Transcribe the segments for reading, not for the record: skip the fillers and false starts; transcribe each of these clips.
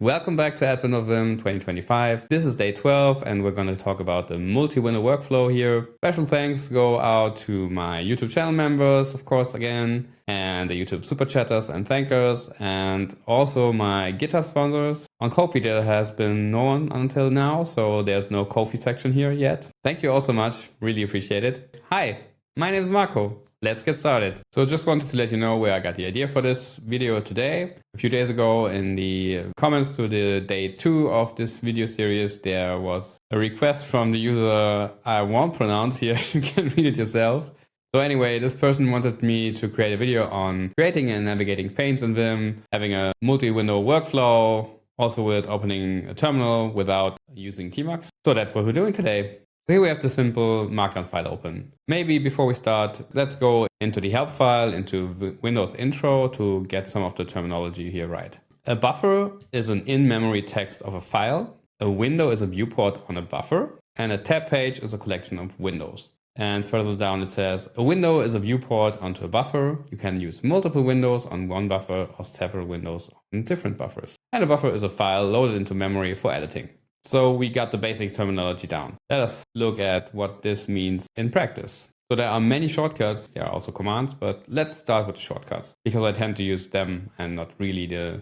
Welcome back to Advent of Vim 2025. This is day 12 and we're going to talk about the multi-window workflow here. Special thanks go out to my YouTube channel members, of course, again, and the YouTube super chatters and thankers, and also my GitHub sponsors. On Ko-fi there has been no one until now, so there's no Ko-fi section here yet. Thank you all so much, really appreciate it. Hi, my name is Marco. Let's get started. So just wanted to let you know where I got the idea for this video today. A few days ago in the comments to the day 2 of this video series, there was a request from the user I won't pronounce here. You can read it yourself. So anyway, this person wanted me to create a video on creating and navigating panes in Vim, having a multi-window workflow, also with opening a terminal without using tmux. So that's what we're doing today. Here we have the simple Markdown file open. Maybe before we start, let's go into the help file, into Windows intro to get some of the terminology here right. A buffer is an in-memory text of a file. A window is a viewport on a buffer. And a tab page is a collection of windows. And further down it says, a window is a viewport onto a buffer. You can use multiple windows on one buffer or several windows on different buffers. And a buffer is a file loaded into memory for editing. So we got the basic terminology down. Let us look at what this means in practice. So there are many shortcuts, there are also commands, but let's start with the shortcuts because I tend to use them and not really the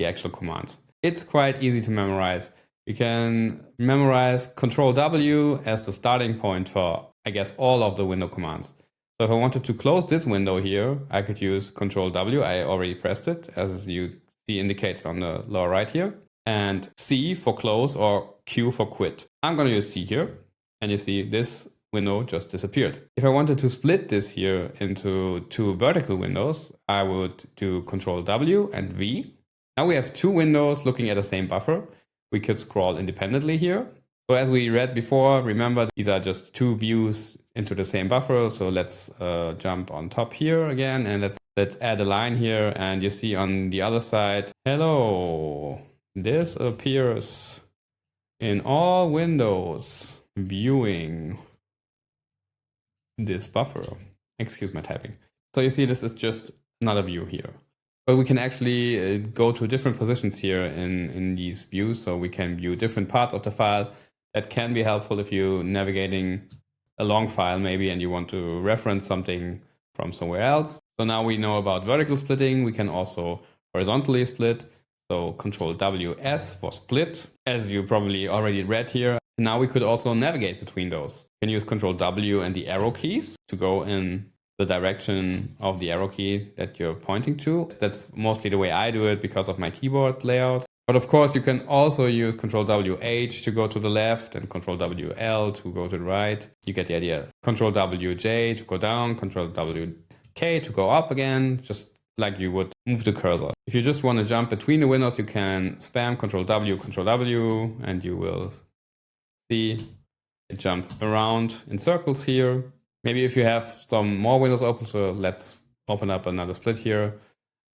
actual commands. It's quite easy to memorize. You can memorize Control W as the starting point for, I guess, all of the window commands. So if I wanted to close this window here, I could use Control W. I already pressed it, as you see indicated on the lower right here. And C for close or Q for quit. I'm going to use C here. And you see this window just disappeared. If I wanted to split this here into two vertical windows, I would do Control W and V. Now we have two windows looking at the same buffer. We could scroll independently here. So as we read before, remember these are just two views into the same buffer. So let's jump on top here again and let's add a line here. And you see on the other side, hello. This appears in all windows viewing this buffer. Excuse my typing. So you see this is just another view here. But we can actually go to different positions here in these views. So we can view different parts of the file. That can be helpful if you're navigating a long file maybe and you want to reference something from somewhere else. So now we know about vertical splitting. We can also horizontally split. So Control WS for split, as you probably already read here. Now we could also navigate between those. You can use Control W and the arrow keys to go in the direction of the arrow key that you're pointing to. That's mostly the way I do it because of my keyboard layout. But of course, you can also use Control WH to go to the left and Control WL to go to the right. You get the idea. Control WJ to go down, Control WK to go up again, just like you would move the cursor. If you just want to jump between the windows, you can spam Control W, and you will see it jumps around in circles here. Maybe if you have some more windows open, so let's open up another split here,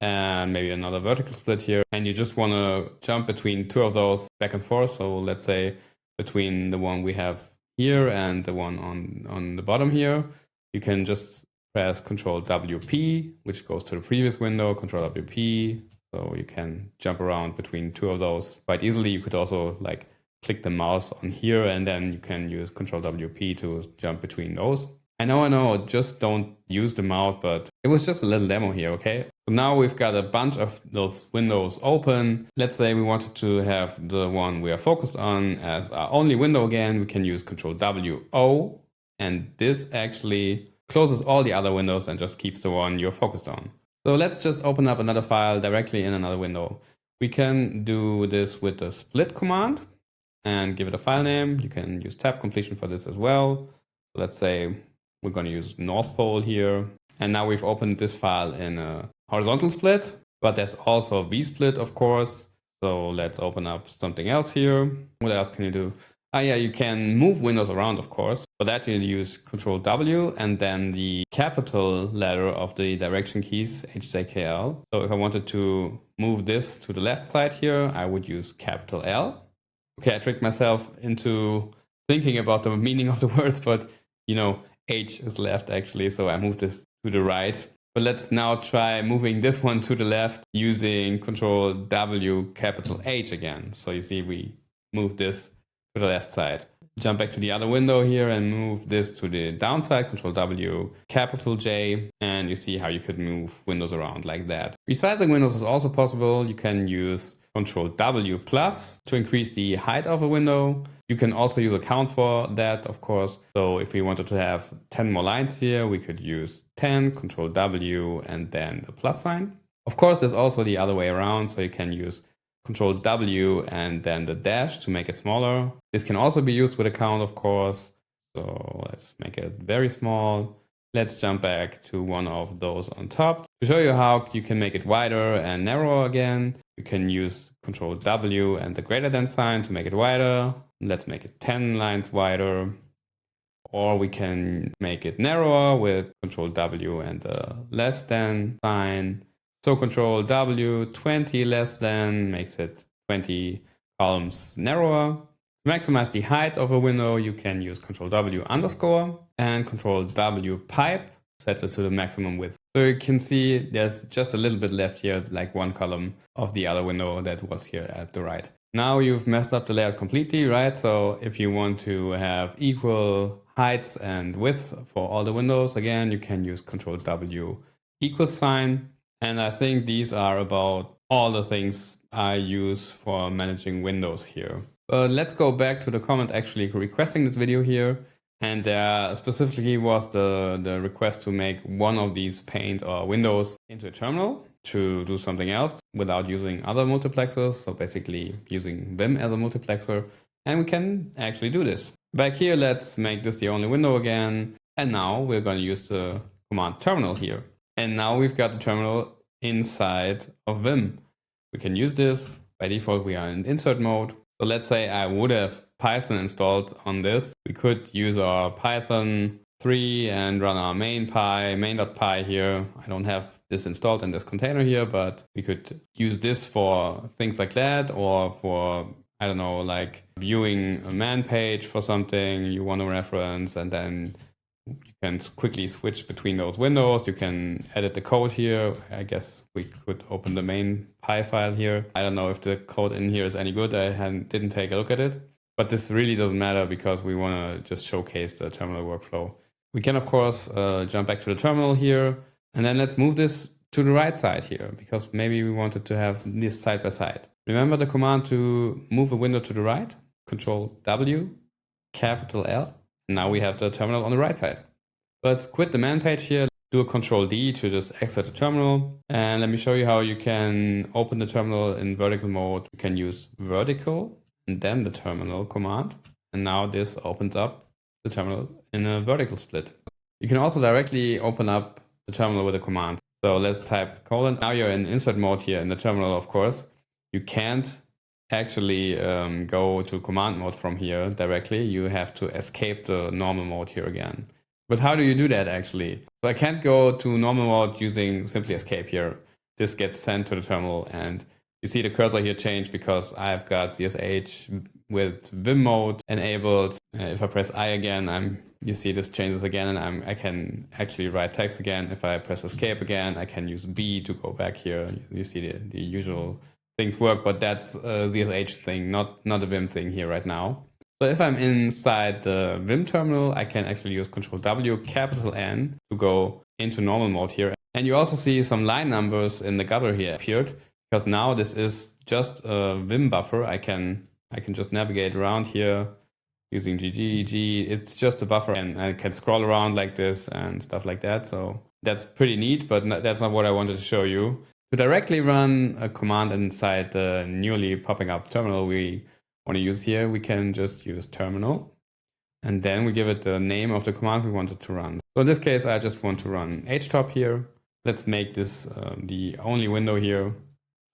and maybe another vertical split here, and you just want to jump between two of those back and forth. So let's say between the one we have here and the one on the bottom here, you can just press Control WP, which goes to the previous window, Control WP. So you can jump around between two of those quite easily. You could also like click the mouse on here and then you can use Control WP to jump between those. I know, just don't use the mouse, but it was just a little demo here, okay? So now we've got a bunch of those windows open. Let's say we wanted to have the one we are focused on as our only window again. We can use Control WO, and this actually closes all the other windows and just keeps the one you're focused on. So let's just open up another file directly in another window. We can do this with the split command and give it a file name. You can use tab completion for this as well. So let's say we're going to use North Pole here. And now we've opened this file in a horizontal split, but there's also vsplit, of course. So let's open up something else here. What else can you do? Yeah, you can move windows around, of course. For that, you use Control W and then the capital letter of the direction keys, HJKL. So if I wanted to move this to the left side here, I would use capital L. Okay, I tricked myself into thinking about the meaning of the words, but you know, H is left actually. So I moved this to the right. But let's now try moving this one to the left using Control W capital H again. So you see we move this to the left side. Jump back to the other window here and move this to the downside, Control W capital J, and you see how you could move windows around like that. Resizing windows is also possible. You can use Control W plus to increase the height of a window. You can also use a count for that, of course. So if we wanted to have 10 more lines here, we could use 10, Control W, and then the plus sign. Of course, there's also the other way around. So you can use Control W and then the dash to make it smaller. This can also be used with a count, of course. So let's make it very small. Let's jump back to one of those on top. To show you how you can make it wider and narrower again, you can use Control W and the greater than sign to make it wider. Let's make it 10 lines wider. Or we can make it narrower with Control W and the less than sign. So Control W, 20 less than, makes it 20 columns narrower. To maximize the height of a window, you can use Control W underscore and Control W pipe, sets it to the maximum width. So you can see there's just a little bit left here, like one column of the other window that was here at the right. Now you've messed up the layout completely, right? So if you want to have equal heights and widths for all the windows, again, you can use Control W equals sign. And I think these are about all the things I use for managing windows here. But let's go back to the comment actually requesting this video here. And there specifically was the request to make one of these panes or windows into a terminal to do something else without using other multiplexers. So basically using Vim as a multiplexer. And we can actually do this. Back here, let's make this the only window again. And now we're going to use the command terminal here. And now we've got the terminal inside of Vim. We can use this. By default, we are in insert mode. So let's say I would have Python installed on this. We could use our Python 3 and run our main.py here. I don't have this installed in this container here, but we could use this for things like that, or for, I don't know, like viewing a man page for something you want to reference, and then you can quickly switch between those windows. You can edit the code here. I guess we could open the main py file here. I don't know if the code in here is any good. I didn't take a look at it. But this really doesn't matter because we want to just showcase the terminal workflow. We can, of course, jump back to the terminal here. And then let's move this to the right side here, because maybe we wanted to have this side by side. Remember the command to move a window to the right? Control W, capital L. Now we have the terminal on the right side. Let's quit the man page here, do a Control D to just exit the terminal. And let me show you how you can open the terminal in vertical mode. You can use vertical and then the terminal command. And now this opens up the terminal in a vertical split. You can also directly open up the terminal with a command. So let's type colon. Now you're in insert mode here in the terminal, of course. You can't actually go to command mode from here directly. You have to escape the normal mode here again. But how do you do that actually? So I can't go to normal mode using simply escape here. This gets sent to the terminal, and you see the cursor here change because I've got CSH with Vim mode enabled. If I press I again, you see this changes again, and I can actually write text again. If I press escape again, I can use B to go back here. You see the usual things work, but that's a CSH thing, not a Vim thing here right now. So if I'm inside the Vim terminal, I can actually use Control W, capital N to go into normal mode here. And you also see some line numbers in the gutter here appeared, because now this is just a Vim buffer. I can just navigate around here using GG. It's just a buffer, and I can scroll around like this and stuff like that. So that's pretty neat, but that's not what I wanted to show you. To directly run a command inside the newly popping up terminal we want to use here, we can just use terminal, and then we give it the name of the command we wanted to run. So in this case, I just want to run htop here. Let's make this the only window here.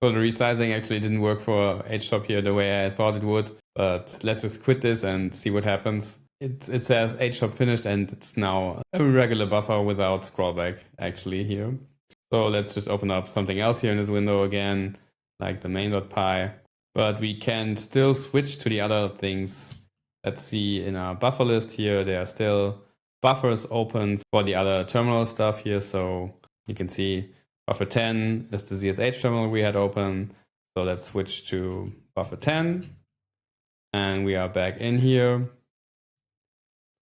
So the resizing actually didn't work for htop here the way I thought it would, but let's just quit this and see what happens. It says htop finished, and it's now a regular buffer without scrollback actually here. So let's just open up something else here in this window again, like the main.py. But we can still switch to the other things. Let's see, in our buffer list here, there are still buffers open for the other terminal stuff here. So You can see buffer 10 is the ZSH terminal we had open. So let's switch to buffer 10. And we are back in here.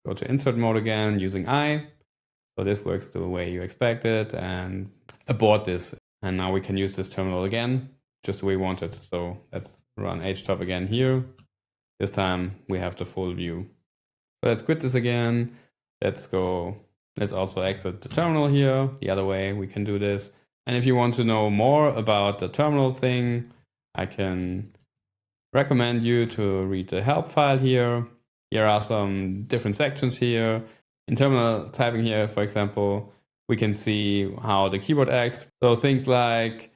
Go to insert mode again using I. So this works the way you expect it, and abort this. And now we can use this terminal again, just the way we want it. So let's run htop again here. This time we have the full view. So let's quit this again. Let's also exit the terminal here. The other way we can do this. And if you want to know more about the terminal thing, I can recommend you to read the help file here. Here are some different sections here. In terminal typing here, for example, we can see how the keyboard acts. So things like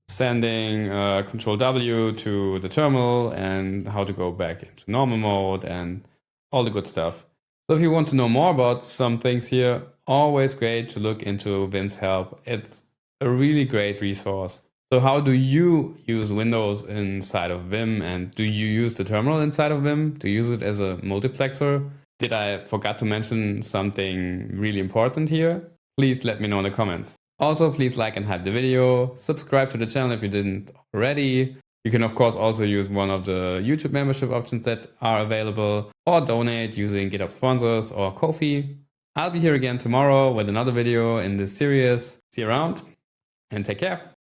sending Control W to the terminal and how to go back into normal mode and all the good stuff. So if you want to know more about some things here, always great to look into Vim's help. It's a really great resource. So how do you use Windows inside of Vim, and do you use the terminal inside of Vim? Do you use it as a multiplexer? Did I forget to mention something really important here? Please let me know in the comments. Also, please like and hype the video. Subscribe to the channel if you didn't already. You can of course also use one of the YouTube membership options that are available, or donate using GitHub sponsors or Ko-fi. I'll be here again tomorrow with another video in this series. See you around and take care.